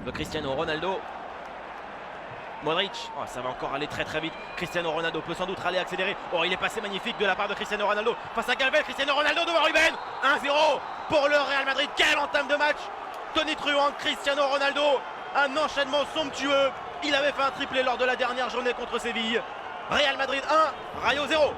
de Cristiano Ronaldo. Modric, oh, ça va encore aller très vite. Cristiano Ronaldo peut sans doute aller accélérer. Oh, il est passé magnifique de la part de Cristiano Ronaldo face à Galvez. Cristiano Ronaldo devant Ruben. 1-0 pour le Real Madrid. Quelle entame de match tonitruante. Cristiano Ronaldo, un enchaînement somptueux. Il avait fait un triplé lors de la dernière journée contre Séville. Real Madrid 1, Rayo 0.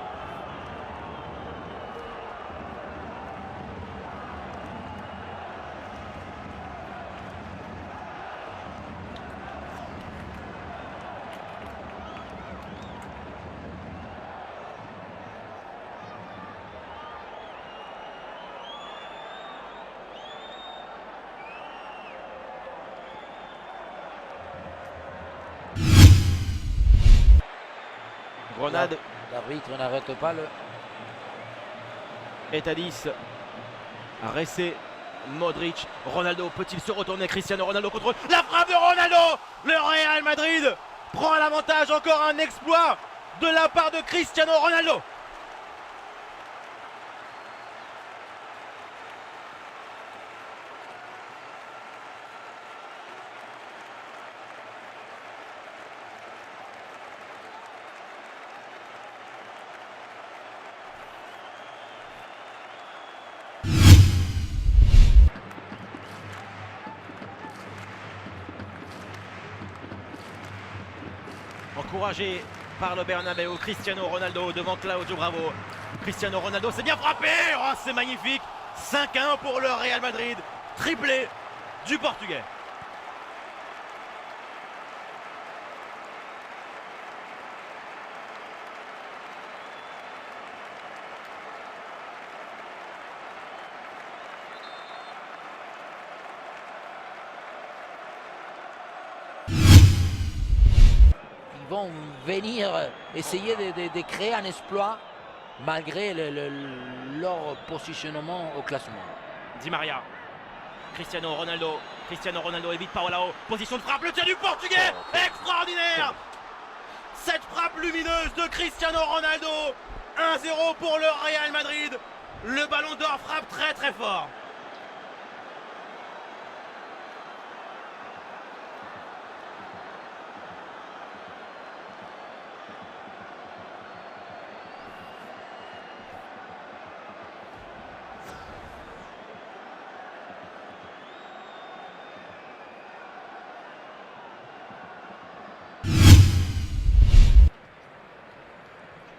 Grenade. L'arbitre n'arrête pas le... Est à 10. Ressé, Modric, Ronaldo peut-il se retourner? Cristiano Ronaldo contrôle la frappe de Ronaldo. Le Real Madrid prend l'avantage. Encore un exploit de la part de Cristiano Ronaldo. Encouragé par le Bernabéu, Cristiano Ronaldo devant Claudio Bravo. Cristiano Ronaldo, c'est bien frappé. Oh, c'est magnifique. 5-1 pour le Real Madrid. Triplé du Portugais. Vont venir essayer de créer un exploit malgré leur positionnement au classement. Di Maria, Cristiano Ronaldo évite Paolao, position de frappe, le tir du Portugais, extraordinaire. Cette frappe lumineuse de Cristiano Ronaldo, 1-0 pour le Real Madrid. Le ballon d'or frappe très fort.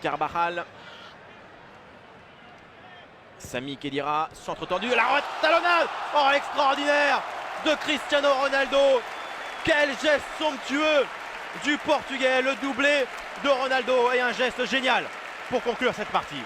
Carvajal, Sami Khedira, centre tendu, la talonnade, oh extraordinaire de Cristiano Ronaldo. Quel geste somptueux du Portugais, le doublé de Ronaldo et un geste génial pour conclure cette partie.